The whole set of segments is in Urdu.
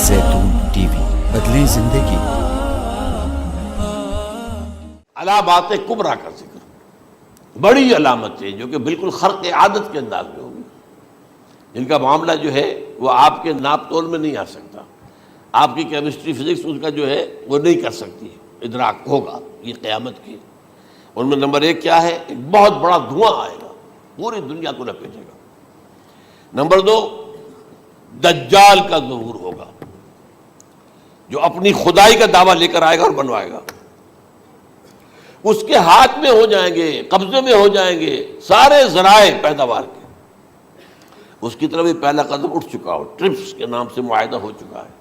زیتون ٹی وی، بدلیں زندگی۔ علامات کبریٰ کا ذکر، بڑی علامتیں جو کہ بالکل خرق عادت کے انداز میں ہوگی، جن کا معاملہ جو ہے وہ آپ کے ناپ تول میں نہیں آ سکتا، آپ کی کیمسٹری فزکس اس کا جو ہے وہ نہیں کر سکتی، ادراک ہوگا یہ قیامت کی۔ ان میں نمبر 1 کیا ہے؟ ایک بہت بڑا دھواں آئے گا، پوری دنیا کو لپیٹے گا۔ نمبر 2، دجال کا ظہور ہوگا، جو اپنی خدائی کا دعویٰ لے کر آئے گا اور بنوائے گا۔ اس کے ہاتھ میں ہو جائیں گے، قبضے میں ہو جائیں گے سارے ذرائع پیداوار کے۔ اس کی طرف بھی پہلا قدم اٹھ چکا ہو، ٹرپس کے نام سے معاہدہ ہو چکا ہے۔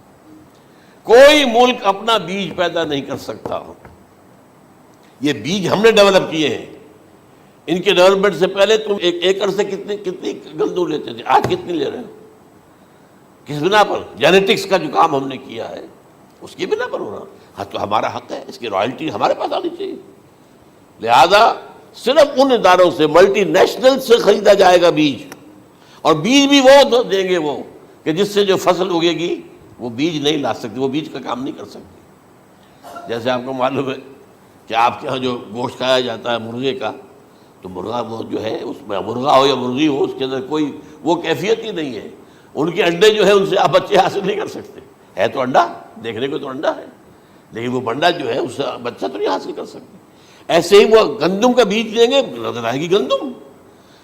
کوئی ملک اپنا بیج پیدا نہیں کر سکتا، یہ بیج ہم نے ڈیولپ کیے ہیں۔ ان کے ڈیولپمنٹ سے پہلے تم ایک ایکڑ سے کتنی گندم لیتے تھے، آج کتنی لے رہے ہو؟ کس بنا پر؟ جینیٹکس کا جو کام ہم نے کیا ہے اس کی بنا پر ہو رہا۔ ہاں تو ہمارا حق ہے، اس کی رائلٹی ہمارے پاس آنی چاہیے۔ لہذا صرف ان اداروں سے، ملٹی نیشنل سے خریدا جائے گا بیج، اور بیج بھی وہ دیں گے وہ کہ جس سے جو فصل اگے گی وہ بیج نہیں لا سکتی، وہ بیج کا کام نہیں کر سکتی۔ جیسے آپ کو معلوم ہے کہ آپ کے ہاں جو گوشت کھایا جاتا ہے مرغے کا، تو مرغا وہ جو ہے اس میں مرغا ہو یا مرغی ہو، اس کے اندر کوئی وہ کیفیت ہی نہیں ہے۔ ان کے انڈے جو ہے ان سے آپ بچے حاصل نہیں کر سکتے، ہے تو انڈا، دیکھنے کو تو انڈا ہے، لیکن وہ بنڈا جو ہے اس سے بچہ تو نہیں حاصل کر سکتے۔ ایسے ہی وہ گندم کا بیج دیں گے، نظر آئے گی گندم،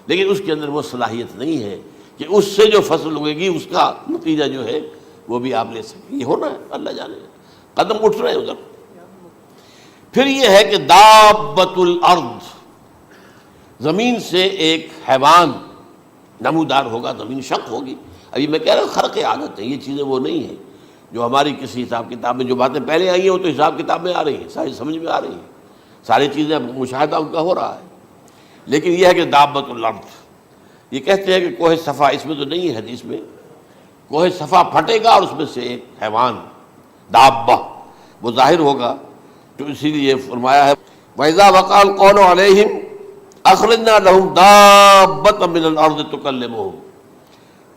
لیکن اس کے اندر وہ صلاحیت نہیں ہے کہ اس سے جو فصل اگے گی اس کا نتیجہ جو ہے وہ بھی آپ لے سکیں۔ یہ ہونا ہے، اللہ جانے، قدم اٹھ رہے ہیں ادھر۔ پھر یہ ہے کہ دابۃ الارض، زمین سے ایک حیوان نمودار ہوگا، زمین شق ہوگی۔ ابھی میں کہہ رہا ہوں خرق عادت ہے، یہ چیزیں وہ نہیں ہیں جو ہماری کسی حساب کتاب میں جو باتیں پہلے آئی ہیں وہ تو حساب کتاب میں آ رہی ہیں، ساری سمجھ میں آ رہی ہیں، ساری چیزیں مشاہدہ ان کا ہو رہا ہے۔ لیکن یہ ہے کہ دابۃ الارض، یہ کہتے ہیں کہ کوہ صفا، اس میں تو نہیں ہے حدیث میں، کوہ صفا پھٹے گا اور اس میں سے ایک حیوان دابہ وہ ظاہر ہوگا، تو اسی لیے فرمایا ہے وَإِذَا وَقَعَ الْقَوْلُ عَلَيْهِمْ أَخْرَجْنَا لَهُمْ دَابَّةً مِّنَ الْأَرْضِ تُكَلِّمُهُمْ،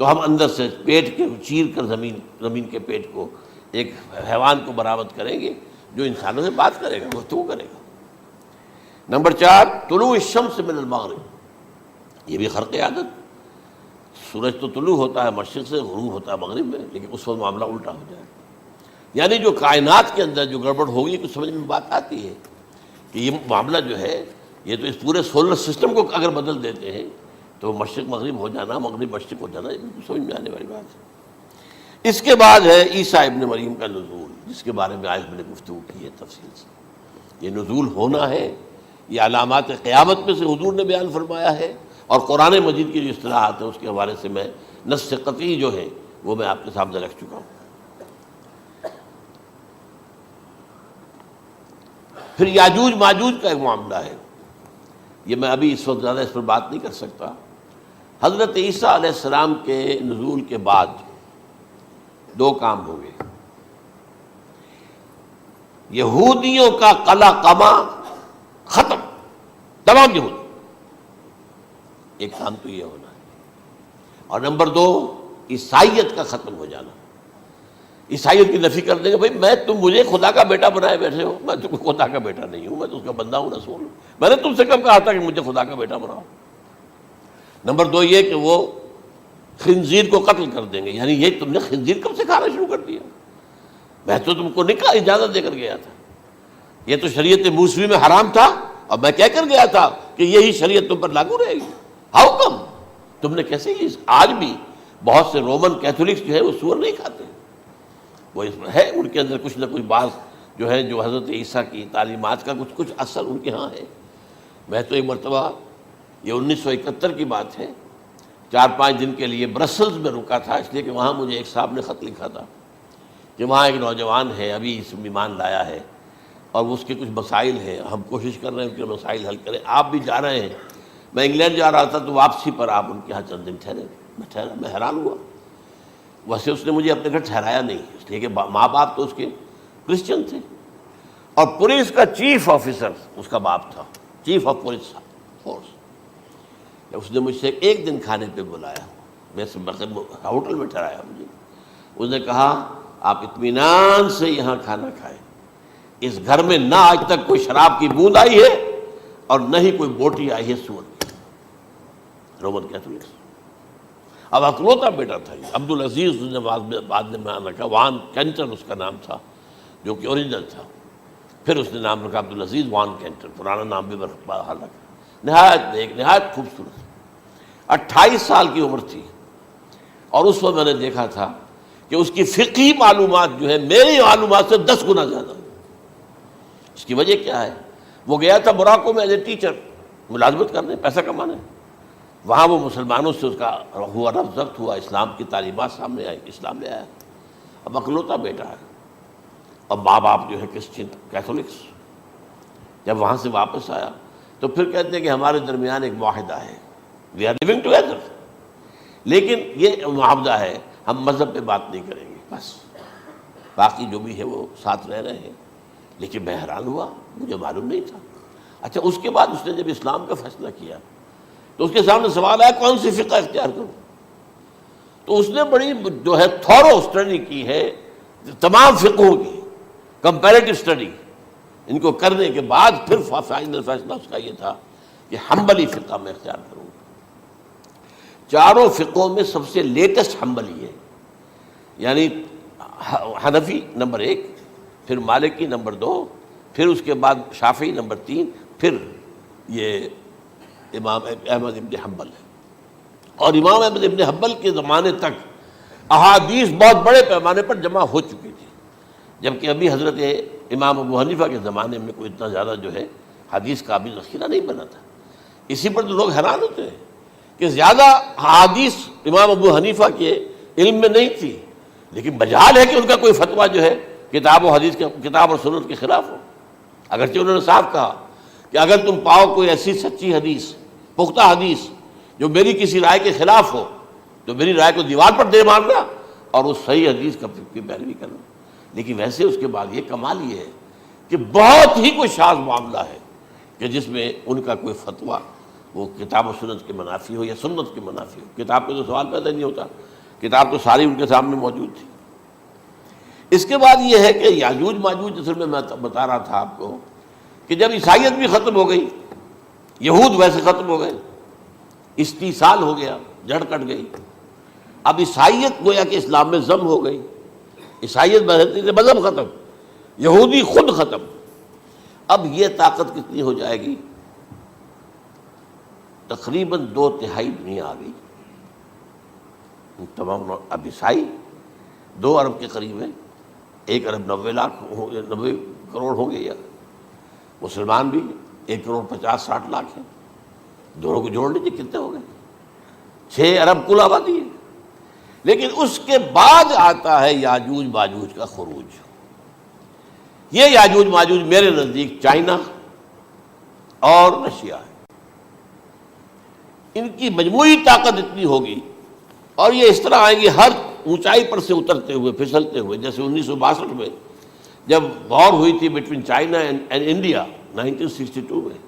تو ہم اندر سے پیٹ کے چیر کر زمین کے پیٹ کو ایک حیوان کو برآمد کریں گے جو انسانوں سے بات کرے گا، گفتگو کرے گا۔ نمبر 4، طلوع الشمس من المغرب، یہ بھی خرق عادت۔ سورج تو طلوع ہوتا ہے مشرق سے، غروب ہوتا ہے مغرب میں، لیکن اس وقت معاملہ الٹا ہو جائے، یعنی جو کائنات کے اندر جو گڑبڑ ہوگی کچھ سمجھ میں بات آتی ہے کہ یہ معاملہ جو ہے، یہ تو اس پورے سولر سسٹم کو اگر بدل دیتے ہیں تو مشرق مغرب ہو جانا، مغرب مشرق ہو جانا، یہ بالکل سمجھ میں آنے والی بات ہے۔ اس کے بعد ہے عیسیٰ ابن مریم کا نزول، جس کے بارے میں آج میں نے گفتگو کی ہے تفصیل سے۔ یہ نزول ہونا ہے، یہ علامات قیامت میں سے حضور نے بیان فرمایا ہے، اور قرآن مجید کی جو اصطلاحات ہیں اس کے حوالے سے میں نص قطعی جو ہے وہ میں آپ کے سامنے رکھ چکا ہوں۔ پھر یاجوج ماجوج کا ایک معاملہ ہے، یہ میں ابھی اس وقت زیادہ اس پر بات نہیں کر سکتا۔ حضرت عیسیٰ علیہ السلام کے نزول کے بعد 2 کام ہوں گے، یہودیوں کا قلع قمع ختم، تمام یہود، ایک کام تو یہ ہونا ہے، اور نمبر 2 عیسائیت کا ختم ہو جانا۔ عیسائیت کی نفی کر دیں گے، بھائی تم مجھے خدا کا بیٹا بنائے بیٹھے ہو، میں تم خدا کا بیٹا نہیں ہوں، میں تو اس کا بندہ ہوں، رسول ہوں، میں نے تم سے کب کہا تھا کہ مجھے خدا کا بیٹا بناؤ۔ نمبر 2 یہ کہ وہ خنزیر کو قتل کر دیں گے، یعنی یہ تم نے خنزیر کب سے کھانا شروع کر دیا؟ میں تو تم کو نکاح اجازت دے کر گیا تھا، یہ تو شریعت موسوی میں حرام تھا، اور میں کہہ کر گیا تھا کہ یہی شریعت تم پر لاگو رہے گی، ہاؤ کم؟ تم نے کیسے یہ؟ آج بھی بہت سے رومن کیتھولکس جو ہے وہ سور نہیں کھاتے، وہ اس میں ہے ان کے اندر کچھ نہ کچھ بات جو ہے جو حضرت عیسیٰ کی تعلیمات کا کچھ اثر ان کے ہاں ہے۔ میں تو ایک مرتبہ، یہ 1971 کی بات ہے، 4-5 دن کے لیے برسلز میں رکا تھا، اس لیے کہ وہاں مجھے ایک صاحب نے خط لکھا تھا کہ وہاں ایک نوجوان ہے، ابھی اس ایمان لایا ہے، اور اس کے کچھ مسائل ہیں، ہم کوشش کر رہے ہیں ان کے مسائل حل کریں، آپ بھی جا رہے ہیں۔ میں انگلینڈ جا رہا تھا تو واپسی پر آپ ان کے یہاں چند دن ٹھہرے، میں حیران ہوا۔ ویسے اس نے مجھے اپنے گھر ٹھہرایا نہیں، اس لیے کہ ماں باپ تو اس کے کرسچن تھے، اور پولیس کا چیف آفیسر اس کا باپ تھا، چیف آف پولیس فورس۔ اس نے مجھ سے 1 دن کھانے پہ بلایا، میں ہوٹل میں ٹھہرایا مجھے، اس نے کہا آپ اطمینان سے یہاں کھانا کھائیں. اس گھر میں نہ آج تک کوئی شراب کی بوند آئی ہے اور نہ ہی کوئی بوٹی آئی ہے سور کی. Roman Catholics. اب اکلوتا بیٹا تھا یہ عبدالعزیز نے بعد میں نام رکھا. وان کینٹر اس کا نام تھا جو کہ اوریجنل تھا. پھر اس نے نام رکھا عبدالعزیز وان کینٹر. پرانا نام بھی بہرحال رکھا. نہایت نیک نہایت خوبصورت. 28 سال کی عمر تھی اور اس وقت میں نے دیکھا تھا کہ اس کی فقہی معلومات جو ہے میری معلومات سے 10 گنا زیادہ. اس کی وجہ کیا ہے؟ وہ گیا تھا موراکو میں ایز اے ٹیچر ملازمت کرنے، پیسہ کمانے. وہاں وہ مسلمانوں سے اس کا ہوا رفت ضبط ہوا، اسلام کی تعلیمات سامنے آئی، اسلام لے آیا. اب اکلوتا بیٹا ہے اور ماں باپ جو ہے کرسچن کیتھولکس. جب وہاں سے واپس آیا تو پھر کہتے ہیں کہ ہمارے درمیان ایک معاہدہ ہے، وی آر لیونگ ٹوگیدر، لیکن یہ معاہدہ ہے ہم مذہب پہ بات نہیں کریں گے، بس باقی جو بھی ہے وہ ساتھ رہ رہے ہیں. لیکن میں حیران ہوا، مجھے معلوم نہیں تھا. اچھا اس کے بعد اس نے جب اسلام کا فیصلہ کیا تو اس کے سامنے سوال آیا کون سی فقہ اختیار کروں. تو اس نے بڑی جو ہے تھورو اسٹڈی کی ہے تمام فقہوں کی، کمپیریٹو اسٹڈی. ان کو کرنے کے بعد پھر فائنل فیصلہ اس کا یہ تھا کہ حنبلی فقہ میں اختیار کروں. چاروں فقہوں میں سب سے لیٹسٹ حنبلی ہے، یعنی حنفی نمبر 1، پھر مالکی نمبر 2، پھر اس کے بعد شافعی نمبر 3، پھر یہ امام احمد ابن حنبل ہے. اور امام احمد ابن حنبل کے زمانے تک احادیث بہت بڑے پیمانے پر جمع ہو چکی تھی، جبکہ ابھی حضرت امام ابو حنیفہ کے زمانے میں کوئی اتنا زیادہ جو ہے حدیث کا بھی ذخیرہ نہیں بنا تھا. اسی پر تو لوگ حیران ہوتے ہیں کہ زیادہ حدیث امام ابو حنیفہ کے علم میں نہیں تھی، لیکن مجال ہے کہ ان کا کوئی فتویٰ جو ہے کتاب و حدیث کے کتاب اور سنت کے خلاف ہو. اگرچہ انہوں نے صاف کہا کہ اگر تم پاؤ کوئی ایسی سچی حدیث، پختہ حدیث جو میری کسی رائے کے خلاف ہو تو میری رائے کو دیوار پر دے مارنا اور اس صحیح حدیث کی پیروی کرنا. لیکن ویسے اس کے بعد یہ کمال یہ ہے کہ بہت ہی کوئی شاذ معاملہ ہے کہ جس میں ان کا کوئی فتویٰ وہ کتاب و سنت کے منافی ہو یا سنت کے منافی ہو. کتاب پہ تو سوال پیدا نہیں ہوتا، کتاب تو ساری ان کے سامنے موجود تھی. اس کے بعد یہ ہے کہ یاجوج ماجوج اصل میں بتا رہا تھا آپ کو کہ جب عیسائیت بھی ختم ہو گئی، یہود ویسے ختم ہو گئے، استیصال ہو گیا، جڑ کٹ گئی. اب عیسائیت گویا کہ اسلام میں ضم ہو گئی. عیسائیت مذہب ختم، یہودی خود ختم. اب یہ طاقت کتنی ہو جائے گی؟ تقریباً 2/3 دنیا آ گئی. تمام اب عیسائی 2 ارب کے قریب ہے، 1 ارب 90 کروڑ ہو گئے، یا مسلمان بھی 1 کروڑ 50-60 لاکھ ہیں. دونوں کو جوڑ لیجیے کتنے ہو گئے؟ 6 ارب کل آبادی ہے. لیکن اس کے بعد آتا ہے یاجوج ماجوج کا خروج. یہ یاجوج ماجوج میرے نزدیک چائنا اور رشیا ہے. ان کی مجموعی طاقت اتنی ہوگی اور یہ اس طرح آئیں گے ہر اونچائی پر سے اترتے ہوئے پھسلتے ہوئے. جیسے 1962 میں جب وار ہوئی تھی بٹوین چائنا اینڈ انڈیا 1962 میں،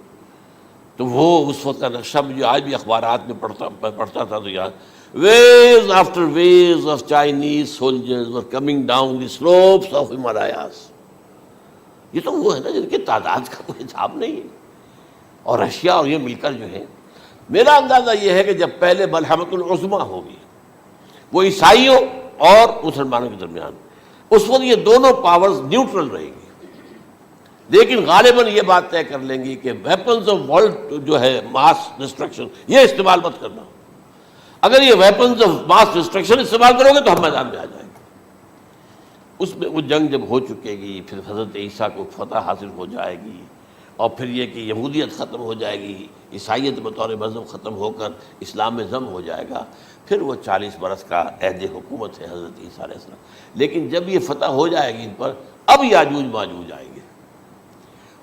تو وہ اس وقت کا نقشہ مجھے آج بھی اخبارات میں پڑھتا تھا تو یاد، waves after waves of Chinese soldiers were coming down the slopes of Himalayas. یہ تو وہ ہے نا جن کی تعداد کا کوئی حساب نہیں ہے. اور رشیا اور یہ مل کر جو ہے، میرا اندازہ یہ ہے کہ جب پہلے ملحمۃ العظمیٰ ہوگی وہ عیسائیوں اور مسلمانوں کے درمیان، اس وقت یہ دونوں پاورز نیوٹرل رہیں گی. لیکن غالباً یہ بات طے کر لیں گی کہ ویپنز آف ورلڈ جو ہے ماس ڈسٹرکشن، یہ استعمال مت کرنا. اگر یہ ویپنز آف ماس ڈسٹرکشن استعمال کرو گے تو ہم میدان میں آ جائیں گے. اس میں وہ جنگ جب ہو چکے گی، پھر حضرت عیسیٰ کو فتح حاصل ہو جائے گی، اور پھر یہ کہ یہودیت ختم ہو جائے گی، عیسائیت بطور مذہب ختم ہو کر اسلام میں ضم ہو جائے گا. پھر وہ 40 برس کا عہد حکومت ہے حضرت عیسیٰ علیہ السلام. لیکن جب یہ فتح ہو جائے گی ان پر، اب یاجوج ماجوج آئیں گے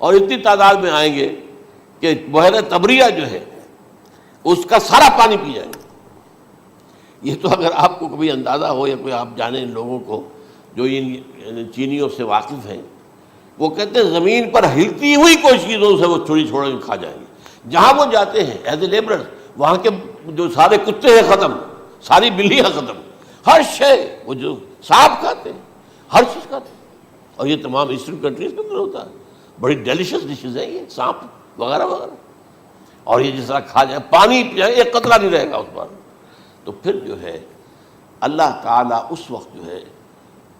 اور اتنی تعداد میں آئیں گے کہ بحیرہ طبریہ جو ہے اس کا سارا پانی پی جائیں گے. یہ تو اگر آپ کو کبھی اندازہ ہو یا کوئی آپ جانیں ان لوگوں کو جو ان چینیوں سے واقف ہیں، وہ کہتے ہیں زمین پر ہلتی ہوئی کوئی چیزوں سے وہ چھوڑی کھا جائیں گے. جہاں وہ جاتے ہیں ایز اے لیبرر، وہاں کے جو سارے کتے ہیں ختم، ساری بلیاں ختم، ہر شے، وہ جو سانپ کھاتے ہیں ہر چیز کھاتے ہیں، اور یہ تمام ایسٹرن کنٹریز کے اندر ہوتا ہے، بڑی ڈیلیشیس ڈشز ہیں یہ، سانپ وغیرہ وغیرہ، اور یہ جس طرح کھا جائے، پانی پئیں ایک قطرہ نہیں رہے گا اس پر. تو پھر جو ہے اللہ تعالیٰ اس وقت جو ہے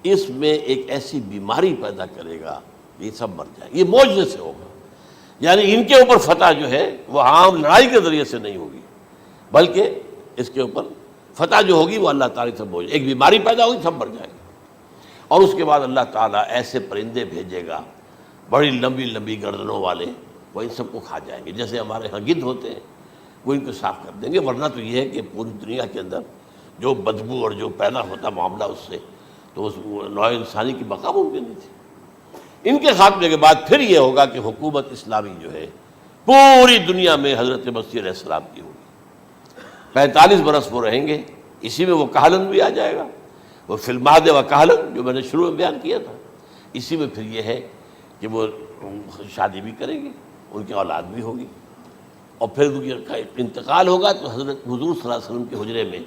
اس میں ایک ایسی بیماری پیدا کرے گا کہ یہ سب مر جائیں. یہ معجزے سے ہوگا، یعنی ان کے اوپر فتح جو ہے وہ عام لڑائی کے ذریعے سے نہیں ہوگی، بلکہ اس کے اوپر فتح جو ہوگی وہ اللہ تعالیٰ سے بوجھ، ایک بیماری پیدا ہوگی، سب مر جائیں گے. اور اس کے بعد اللہ تعالیٰ ایسے پرندے بھیجے گا بڑی لمبی لمبی گردنوں والے، وہ ان سب کو کھا جائیں گے. جیسے ہمارے ہاں گدھ ہوتے ہیں وہ ان کو صاف کر دیں گے. ورنہ تو یہ ہے کہ پوری دنیا کے اندر جو بدبو اور جو پیدا ہوتا معاملہ اس سے، تو اس نوع انسانی کی بقا ممکن نہیں تھی. ان کے خاتمے کے بعد پھر یہ ہوگا کہ حکومت اسلامی جو ہے پوری دنیا میں حضرت مسیح علیہ السلام کی ہوگی. 45 برس وہ رہیں گے، اسی میں وہ کہلن بھی آ جائے گا، وہ فی المہد و کہلن جو میں نے شروع میں بیان کیا تھا. اسی میں پھر یہ ہے کہ وہ شادی بھی کریں گے، ان کی اولاد بھی ہوگی، اور پھر ان کا انتقال ہوگا تو حضرت حضور صلی اللہ علیہ وسلم کے حجرے میں،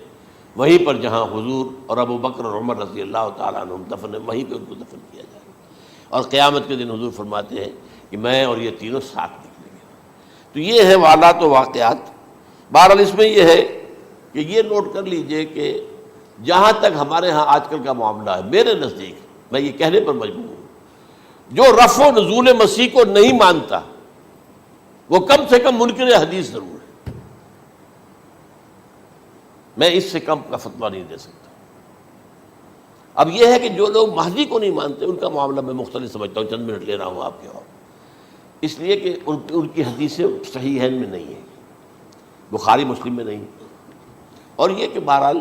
وہیں پر جہاں حضور اور ابو بکر اور عمر رضی اللہ تعالیٰ عنہم دفن ہیں، وہیں پہ ان کو دفن کیا جائے گا. اور قیامت کے دن حضور فرماتے ہیں کہ میں اور یہ تینوں ساتھ نکلیں گے. تو یہ ہے حالات و واقعات. بہرحال اس میں یہ ہے کہ یہ نوٹ کر لیجئے کہ جہاں تک ہمارے ہاں آج کل کا معاملہ ہے، میرے نزدیک میں یہ کہنے پر مجبور ہوں، جو رفع و نزول مسیح کو نہیں مانتا وہ کم سے کم منکر حدیث ضرور ہے. میں اس سے کم کا فتویٰ نہیں دے سکتا. اب یہ ہے کہ جو لوگ مہدی کو نہیں مانتے ان کا معاملہ میں مختلف سمجھتا ہوں. چند منٹ لے رہا ہوں آپ کے، اور اس لیے کہ ان کی حدیثیں صحیحین میں نہیں ہیں، بخاری مسلم میں نہیں، اور یہ کہ بہرحال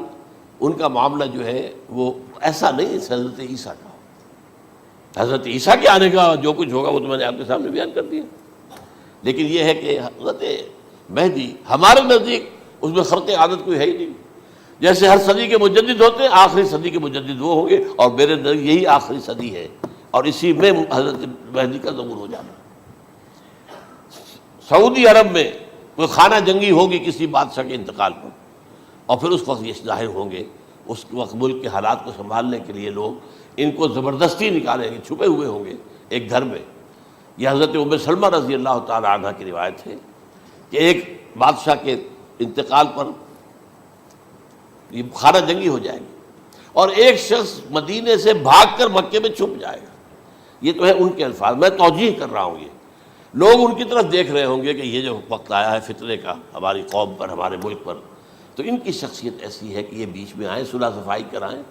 ان کا معاملہ جو ہے وہ ایسا نہیں ہے حضرت عیسیٰ کا. حضرت عیسیٰ کے آنے کا جو کچھ ہوگا وہ تو میں نے آپ کے سامنے بیان کر دیا. لیکن یہ ہے کہ حضرت مہدی ہمارے نزدیک اس میں خرق عادت کوئی ہے ہی نہیں. جیسے ہر صدی کے مجدد ہوتے ہیں، آخری صدی کے مجدد وہ ہوں گے، اور میرے نزدیک یہی آخری صدی ہے، اور اسی میں حضرت مہدی کا ظہور ہو جانا. سعودی عرب میں کوئی خانہ جنگی ہوگی کسی بادشاہ کے انتقال پر، اور پھر اس وقت یہ ظاہر ہوں گے. اس وقت ملک کے حالات کو سنبھالنے کے لیے لوگ ان کو زبردستی نکالیں گے، چھپے ہوئے ہوں گے ایک گھر میں. یہ حضرت ام سلمہ رضی اللہ تعالی عنہ کی روایت ہے کہ ایک بادشاہ کے انتقال پر یہ خانہ جنگی ہو جائے گی، اور ایک شخص مدینے سے بھاگ کر مکے میں چھپ جائے گا. یہ تو ہے ان کے الفاظ، میں توجیہ کر رہا ہوں. یہ لوگ ان کی طرف دیکھ رہے ہوں گے کہ یہ جو وقت آیا ہے فتنے کا ہماری قوم پر، ہمارے ملک پر، تو ان کی شخصیت ایسی ہے کہ یہ بیچ میں آئیں، صلح صفائی کرائیں،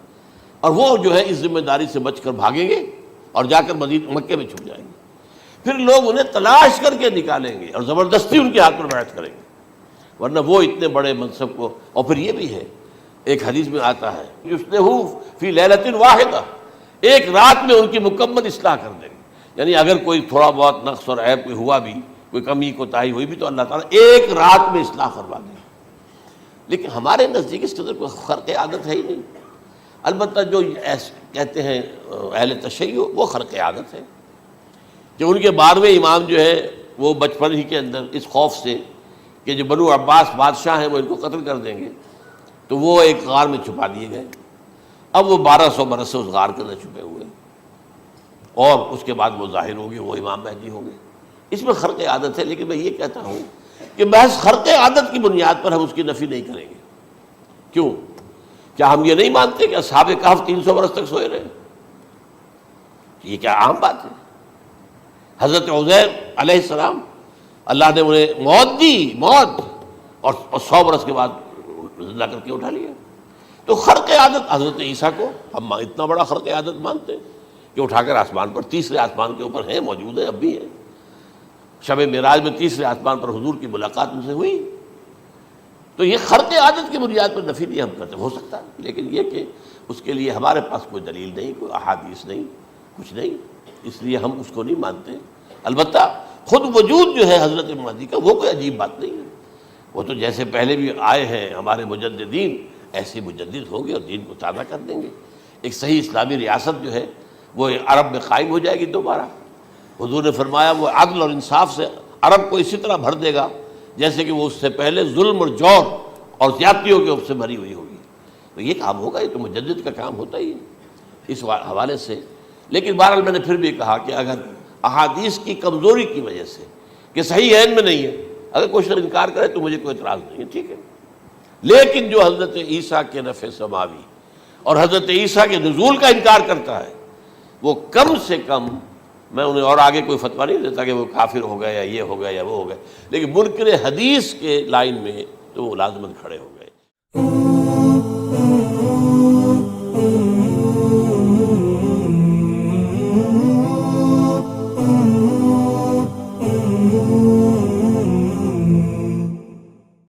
اور وہ جو ہے اس ذمہ داری سے بچ کر بھاگیں گے اور جا کر مکے میں چھپ جائیں گے. پھر لوگ انہیں تلاش کر کے نکالیں گے اور زبردستی ان کے ہاتھ پر بیعت کریں گے، ورنہ وہ اتنے بڑے منصب کو. اور پھر یہ بھی ہے، ایک حدیث میں آتا ہے یصلحُ فی لیلۃ واحدہ، ایک رات میں ان کی مکمل اصلاح کر دیں گے. یعنی اگر کوئی تھوڑا بہت نقص اور عیب کوئی ہوا بھی، کوئی کمی کوتاہی ہوئی بھی، تو اللہ تعالیٰ ایک رات میں اصلاح کروا دیں گے. لیکن ہمارے نزدیک اس قدر کوئی خرق عادت ہے ہی نہیں. البتہ جو کہتے ہیں اہل تشیع، وہ خرق عادت ہے کہ ان کے 12ویں امام جو ہے وہ بچپن ہی کے اندر اس خوف سے کہ جو بنو عباس بادشاہ ہیں وہ ان کو قتل کر دیں گے، تو وہ ایک غار میں چھپا دیے گئے. اب وہ 1200 برس سے اس غار کے اندر چھپے ہوئے، اور اس کے بعد وہ ظاہر ہوں گے، وہ امام مہدی ہوں گے. اس میں خرق عادت ہے. لیکن میں یہ کہتا ہوں کہ محض خرق عادت کی بنیاد پر ہم اس کی نفی نہیں کریں گے. کیوں؟ کیا ہم یہ نہیں مانتے کہ اصحاب کہف 300 برس تک سوئے رہے؟ یہ کیا عام بات ہے؟ حضرت عزیر علیہ السلام اللہ نے انہیں موت دی، موت، اور 100 برس کے بعد زندہ کر کے اٹھا لیا. تو خرق عادت حضرت عیسیٰ کو ہم اتنا بڑا خرق عادت مانتے ہیں کہ اٹھا کر آسمان پر، تیسرے آسمان کے اوپر ہیں، موجود ہیں، اب بھی ہیں. شب معراج میں تیسرے آسمان پر حضور کی ملاقات ان سے ہوئی. تو یہ خرق عادت کی بنیاد پر نفی نہیں ہم کرتے. ہو سکتا ہے، لیکن یہ کہ اس کے لیے ہمارے پاس کوئی دلیل نہیں، کوئی احادیث نہیں، کچھ نہیں، اس لیے ہم اس کو نہیں مانتے. البتہ خود وجود جو ہے حضرت مہدی کا وہ کوئی عجیب بات نہیں ہے. وہ تو جیسے پہلے بھی آئے ہیں ہمارے مجددین، ایسے مجدد ہوں گے اور دین کو تازہ کر دیں گے. ایک صحیح اسلامی ریاست جو ہے وہ عرب میں قائم ہو جائے گی دوبارہ. حضور نے فرمایا وہ عدل اور انصاف سے عرب کو اسی طرح بھر دے گا جیسے کہ وہ اس سے پہلے ظلم اور جور اور زیادتیوں کے سے بھری ہوئی ہوگی. تو یہ کام ہوگا، یہ تو مجدد کا کام ہوتا ہی ہے. اس حوالے سے. لیکن بہرحال میں نے پھر بھی کہا کہ اگر احادیث کی کمزوری کی وجہ سے کہ صحیح عین میں نہیں ہے، اگر کوئی شخص انکار کرے تو مجھے کوئی اعتراض نہیں ہے، ٹھیک ہے. لیکن جو حضرت عیسیٰ کے نفع سماوی اور حضرت عیسیٰ کے نزول کا انکار کرتا ہے، وہ کم سے کم، میں انہیں اور آگے کوئی فتویٰ نہیں دیتا کہ وہ کافر ہو گئے یا یہ ہو گئے یا وہ ہو گئے، لیکن منکر حدیث کے لائن میں تو وہ لازماً کھڑے ہو گئے.